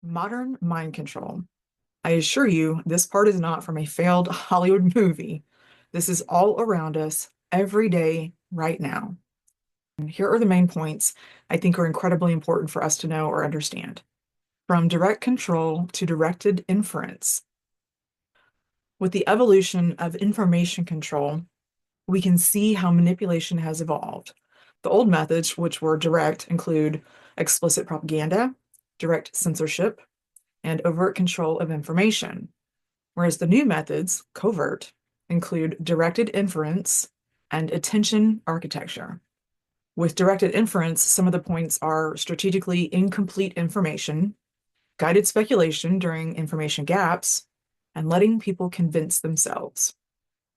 Modern mind control. I assure you, this part is not from a failed Hollywood movie. This is all around us every day, right now. And here are the main points I think are incredibly important for us to know or understand. From direct control to directed inference. With the evolution of information control, we can see how manipulation has evolved. The old methods, which were direct, include explicit propaganda, direct censorship, and overt control of information, whereas the new methods, covert, include directed inference and attention architecture. With directed inference, some of the points are strategically incomplete information, guided speculation during information gaps, and letting people convince themselves.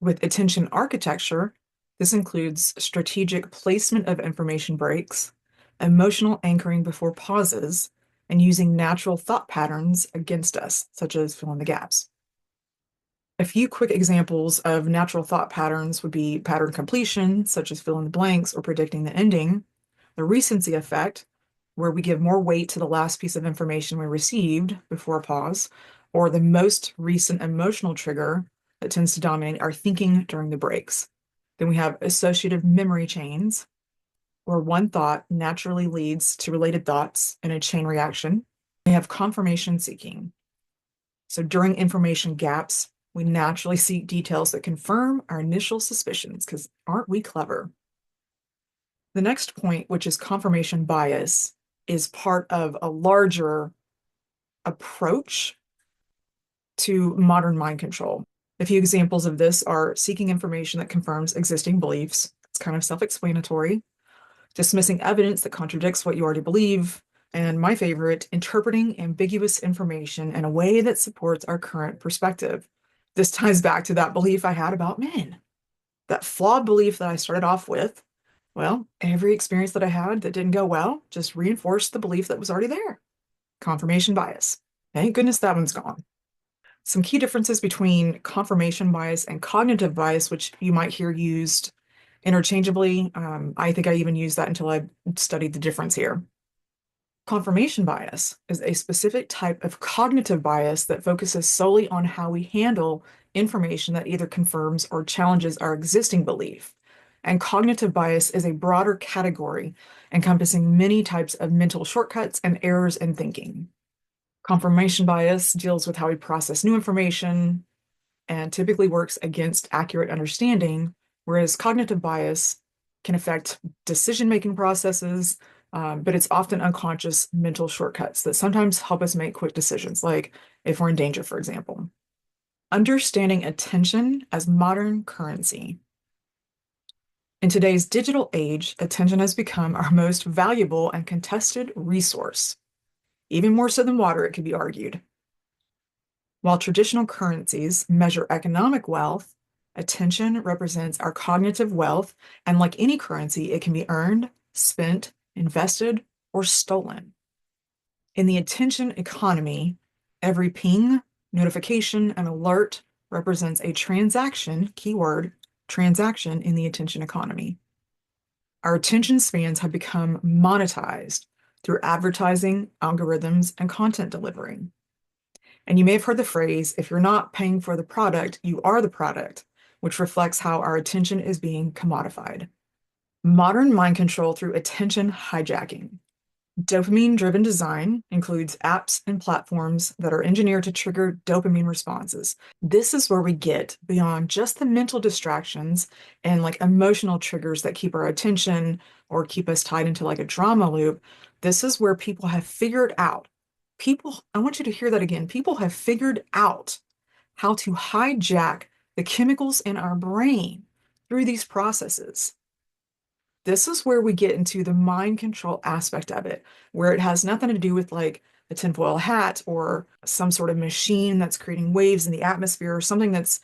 With attention architecture, this includes strategic placement of information breaks, emotional anchoring before pauses, and using natural thought patterns against us, such as fill in the gaps. A few quick examples of natural thought patterns would be pattern completion, such as fill in the blanks or predicting the ending, the recency effect, where we give more weight to the last piece of information we received before a pause, or the most recent emotional trigger that tends to dominate our thinking during the breaks. Then we have associative memory chains, where one thought naturally leads to related thoughts in a chain reaction. We have confirmation seeking. So during information gaps, we naturally seek details that confirm our initial suspicions, because aren't we clever? The next point, which is confirmation bias, is part of a larger approach to modern mind control. A few examples of this are seeking information that confirms existing beliefs. It's kind of self-explanatory. Dismissing evidence that contradicts what you already believe. And my favorite, interpreting ambiguous information in a way that supports our current perspective. This ties back to that belief I had about men. That flawed belief that I started off with. Well, every experience that I had that didn't go well just reinforced the belief that was already there. Confirmation bias. Thank goodness that one's gone. Some key differences between confirmation bias and cognitive bias, which you might hear used interchangeably. I think I even used that until I studied the difference here. Confirmation bias is a specific type of cognitive bias that focuses solely on how we handle information that either confirms or challenges our existing belief. And cognitive bias is a broader category encompassing many types of mental shortcuts and errors in thinking. Confirmation bias deals with how we process new information and typically works against accurate understanding, whereas cognitive bias can affect decision-making processes, but it's often unconscious mental shortcuts that sometimes help us make quick decisions, like if we're in danger, for example. Understanding attention as modern currency. In today's digital age, attention has become our most valuable and contested resource. Even more so than water, it could be argued. While traditional currencies measure economic wealth, attention represents our cognitive wealth, and like any currency, it can be earned, spent, invested, or stolen. In the attention economy, every ping, notification, and alert represents a transaction, keyword, transaction in the attention economy. Our attention spans have become monetized through advertising, algorithms, and content delivery. And you may have heard the phrase, if you're not paying for the product, you are the product, which reflects how our attention is being commodified. Modern mind control through attention hijacking. Dopamine-driven design includes apps and platforms that are engineered to trigger dopamine responses. This is where we get beyond just the mental distractions and like emotional triggers that keep our attention or keep us tied into like a drama loop. This is where people have figured out. I want you to hear that again. People have figured out how to hijack the chemicals in our brain through these processes. This is where we get into the mind control aspect of it, where it has nothing to do with like a tinfoil hat or some sort of machine that's creating waves in the atmosphere or something that's,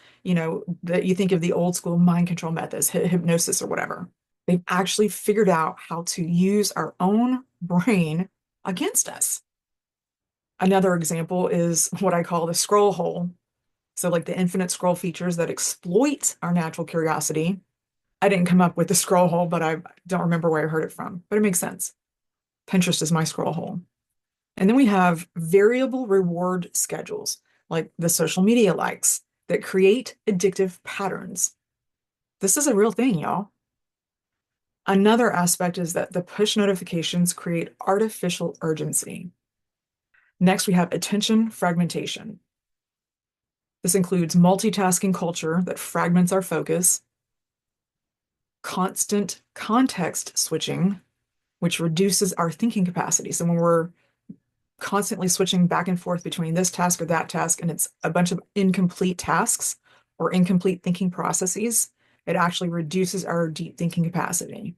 that you think of the old school mind control methods, hypnosis or whatever. They've actually figured out how to use our own brain against us. Another example is what I call the scroll hole. So like the infinite scroll features that exploit our natural curiosity I didn't come up with the scroll hole, but I don't remember where I heard it from, but it makes sense. Pinterest is my scroll hole. And then we have variable reward schedules, like the social media likes, that create addictive patterns. This is a real thing, y'all. Another aspect is that the push notifications create artificial urgency. Next, we have attention fragmentation. This includes multitasking culture that fragments our focus, constant context switching, which reduces our thinking capacity. So when we're constantly switching back and forth between this task or that task, and it's a bunch of incomplete tasks or incomplete thinking processes, it actually reduces our deep thinking capacity.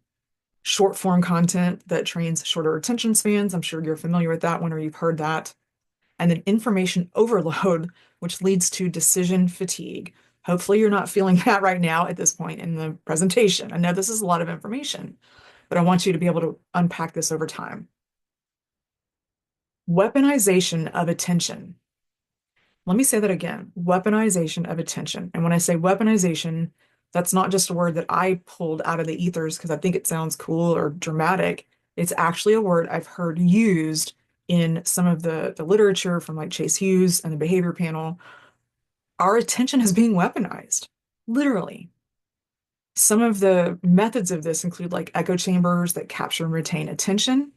Short form content that trains shorter attention spans. I'm sure you're familiar with that one or you've heard that. And then information overload, which leads to decision fatigue. Hopefully, you're not feeling that right now at this point in the presentation. I know this is a lot of information, but I want you to be able to unpack this over time. Weaponization of attention. Let me say that again, weaponization of attention. And when I say weaponization, that's not just a word that I pulled out of the ethers because I think it sounds cool or dramatic. It's actually a word I've heard used in some of the literature from like Chase Hughes and the behavior panel. Our attention is being weaponized, literally. Some of the methods of this include like echo chambers that capture and retain attention.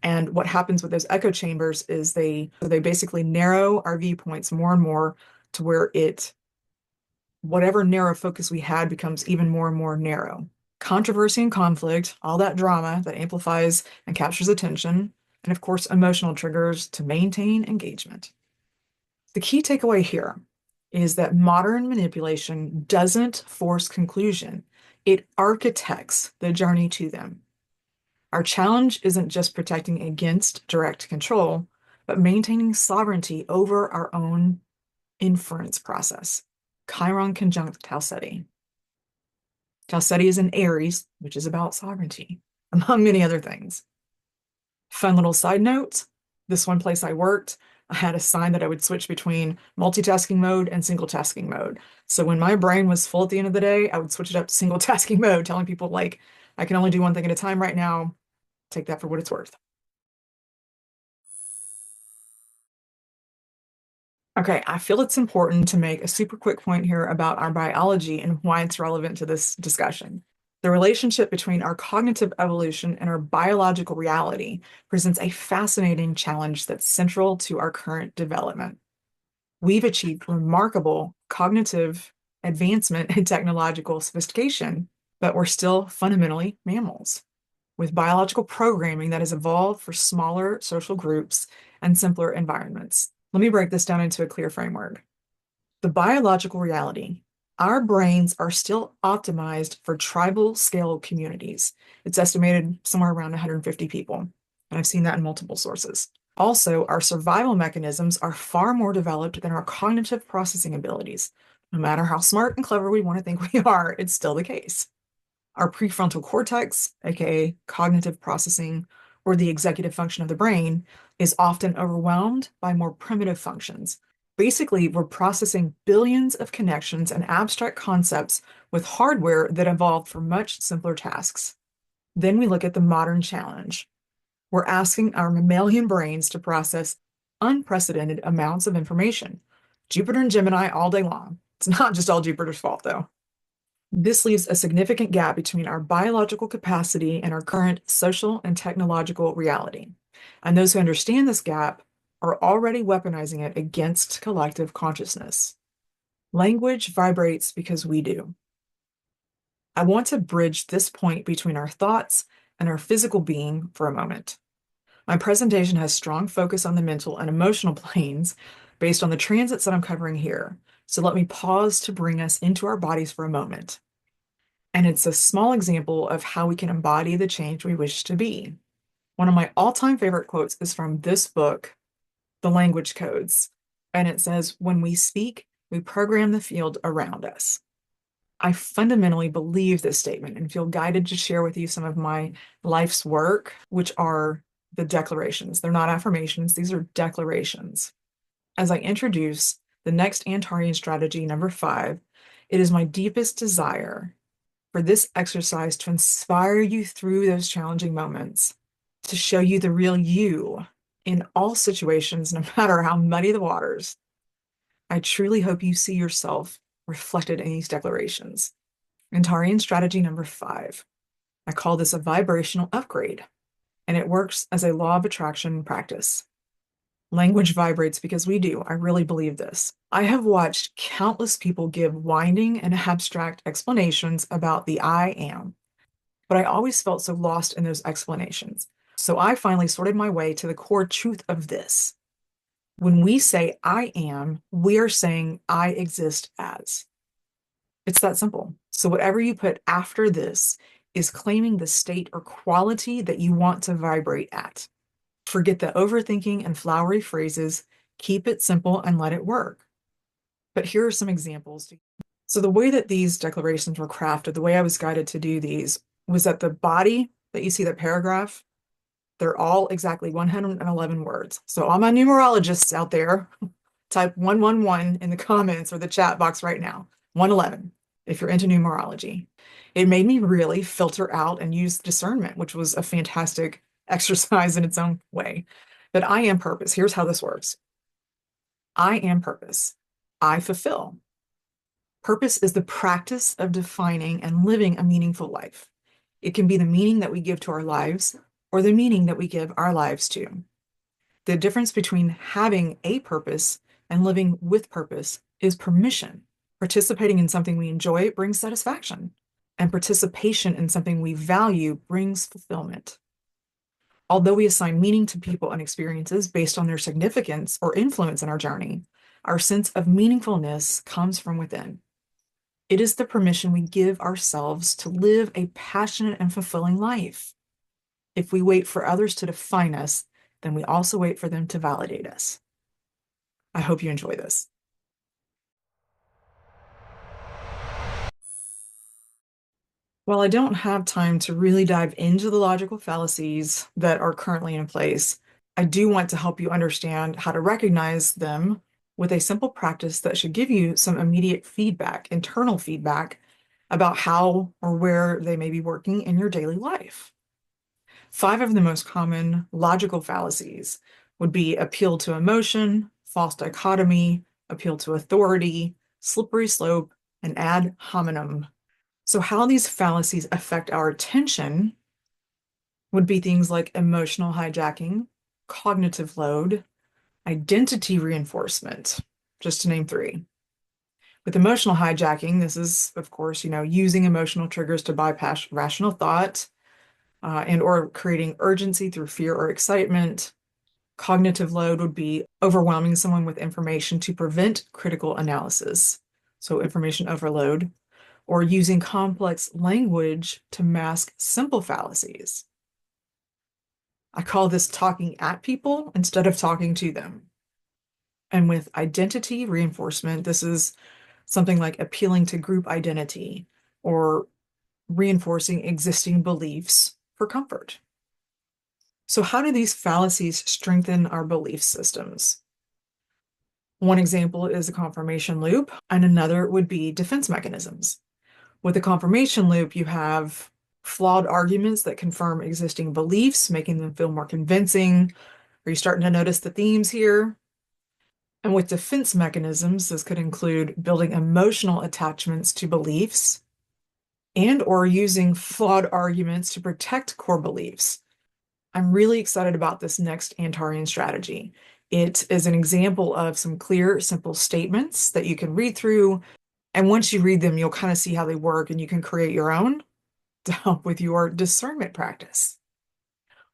And what happens with those echo chambers is they basically narrow our viewpoints more and more to where whatever narrow focus we had becomes even more and more narrow. Controversy and conflict, all that drama that amplifies and captures attention, and of course, emotional triggers to maintain engagement. The key takeaway here is that modern manipulation doesn't force conclusion. It architects the journey to them. Our challenge isn't just protecting against direct control, but maintaining sovereignty over our own inference process. Chiron conjunct Tau Ceti. Tau Ceti is in Aries, which is about sovereignty, among many other things. Fun little side note, this one place I worked, I had a sign that I would switch between multitasking mode and single tasking mode. So when my brain was full at the end of the day, I would switch it up to single tasking mode, telling people like, I can only do one thing at a time right now. Take that for what it's worth. Okay, I feel it's important to make a super quick point here about our biology and why it's relevant to this discussion. The relationship between our cognitive evolution and our biological reality presents a fascinating challenge that's central to our current development. We've achieved remarkable cognitive advancement and technological sophistication, but we're still fundamentally mammals, with biological programming that has evolved for smaller social groups and simpler environments. Let me break this down into a clear framework. The biological reality. Our brains are still optimized for tribal scale communities. It's estimated somewhere around 150 people, and I've seen that in multiple sources. Also, our survival mechanisms are far more developed than our cognitive processing abilities. No matter how smart and clever we want to think we are, it's still the case. Our prefrontal cortex, aka cognitive processing, or the executive function of the brain, is often overwhelmed by more primitive functions. Basically, we're processing billions of connections and abstract concepts with hardware that evolved for much simpler tasks. Then we look at the modern challenge. We're asking our mammalian brains to process unprecedented amounts of information. Jupiter and Gemini all day long. It's not just all Jupiter's fault, though. This leaves a significant gap between our biological capacity and our current social and technological reality. And those who understand this gap are already weaponizing it against collective consciousness. Language vibrates because we do. I want to bridge this point between our thoughts and our physical being for a moment. My presentation has strong focus on the mental and emotional planes based on the transits that I'm covering here. So let me pause to bring us into our bodies for a moment. And it's a small example of how we can embody the change we wish to be. One of my all-time favorite quotes is from this book, The Language Codes. And it says, when we speak, we program the field around us. I fundamentally believe this statement and feel guided to share with you some of my life's work, which are the declarations. They're not affirmations, these are declarations. As I introduce the next Antarean strategy, number 5, it is my deepest desire for this exercise to inspire you through those challenging moments, to show you the real you in all situations, no matter how muddy the waters. I truly hope you see yourself reflected in these declarations. Antarean Strategy number 5. I call this a vibrational upgrade, and it works as a law of attraction practice. Language vibrates because we do. I really believe this. I have watched countless people give winding and abstract explanations about the I am, but I always felt so lost in those explanations. So I finally sorted my way to the core truth of this. When we say I am, we are saying I exist as. It's that simple. So whatever you put after this is claiming the state or quality that you want to vibrate at. Forget the overthinking and flowery phrases. Keep it simple and let it work. But here are some examples. So the way that these declarations were crafted, the way I was guided to do these, was that the body that you see, the paragraph, they're all exactly 111 words. So all my numerologists out there, type 111 in the comments or the chat box right now. 111, if you're into numerology. It made me really filter out and use discernment, which was a fantastic exercise in its own way. But I am purpose. Here's how this works. I am purpose. I fulfill. Purpose is the practice of defining and living a meaningful life. It can be the meaning that we give to our lives or the meaning that we give our lives to. The difference between having a purpose and living with purpose is permission. Participating in something we enjoy brings satisfaction, and participation in something we value brings fulfillment. Although we assign meaning to people and experiences based on their significance or influence in our journey, our sense of meaningfulness comes from within. It is the permission we give ourselves to live a passionate and fulfilling life. If we wait for others to define us, then we also wait for them to validate us. I hope you enjoy this. While I don't have time to really dive into the logical fallacies that are currently in place, I do want to help you understand how to recognize them with a simple practice that should give you some immediate feedback, internal feedback, about how or where they may be working in your daily life. 5 of the most common logical fallacies would be appeal to emotion, false dichotomy, appeal to authority, slippery slope, and ad hominem. So how these fallacies affect our attention would be things like emotional hijacking, cognitive load, identity reinforcement, just to name 3. With emotional hijacking, this is, of course, using emotional triggers to bypass rational thought, and or creating urgency through fear or excitement. Cognitive load would be overwhelming someone with information to prevent critical analysis, so information overload, or using complex language to mask simple fallacies. I call this talking at people instead of talking to them. And with identity reinforcement, this is something like appealing to group identity or reinforcing existing beliefs for comfort. So how do these fallacies strengthen our belief systems? One example is a confirmation loop, and another would be defense mechanisms. With a confirmation loop, you have flawed arguments that confirm existing beliefs, making them feel more convincing. Are you starting to notice the themes here? And with defense mechanisms, this could include building emotional attachments to beliefs and or using flawed arguments to protect core beliefs. I'm really excited about this next Antarean strategy. It is an example of some clear, simple statements that you can read through. And once you read them, you'll kind of see how they work and you can create your own to help with your discernment practice.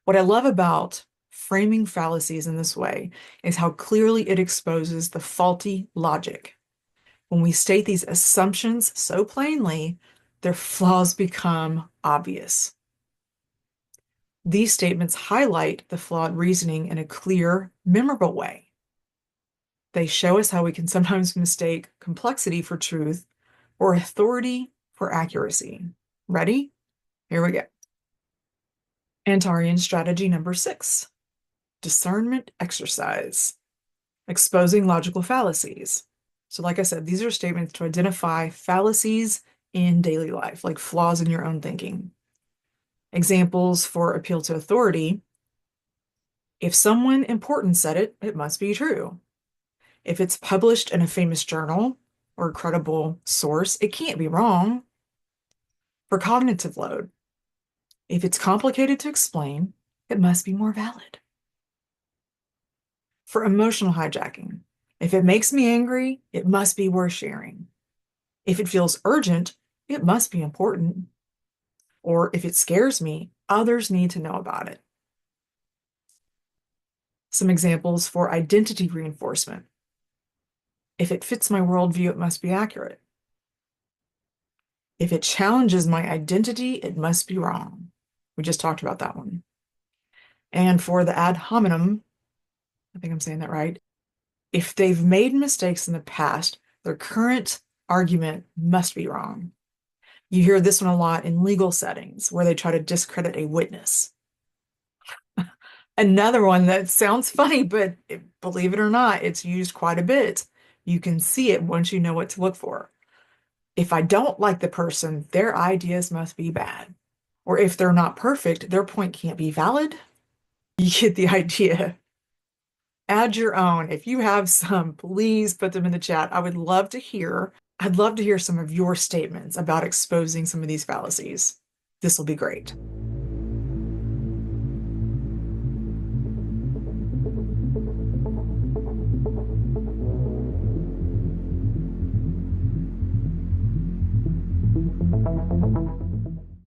What I love about framing fallacies in this way is how clearly it exposes the faulty logic. When we state these assumptions so plainly, their flaws become obvious. These statements highlight the flawed reasoning in a clear, memorable way. They show us how we can sometimes mistake complexity for truth or authority for accuracy. Ready? Here we go. Antarean strategy number 6, discernment exercise, exposing logical fallacies. So like I said, these are statements to identify fallacies in daily life, like flaws in your own thinking. Examples for appeal to authority: if someone important said it, it must be true. If it's published in a famous journal or a credible source, it can't be wrong. For cognitive load, if it's complicated to explain, it must be more valid. For emotional hijacking, if it makes me angry, it must be worth sharing. If it feels urgent, it must be important. Or if it scares me, others need to know about it. Some examples for identity reinforcement: if it fits my worldview, it must be accurate. If it challenges my identity, it must be wrong. We just talked about that one. And for the ad hominem, I think I'm saying that right, if they've made mistakes in the past, their current argument must be wrong. You hear this one a lot in legal settings where they try to discredit a witness. Another one that sounds funny, but believe it or not, it's used quite a bit. You can see it once you know what to look for. If I don't like the person, their ideas must be bad. Or if they're not perfect, their point can't be valid. You get the idea. Add your own. If you have some, please put them in the chat. I would love to hear. I'd love to hear some of your statements about exposing some of these fallacies. This will be great.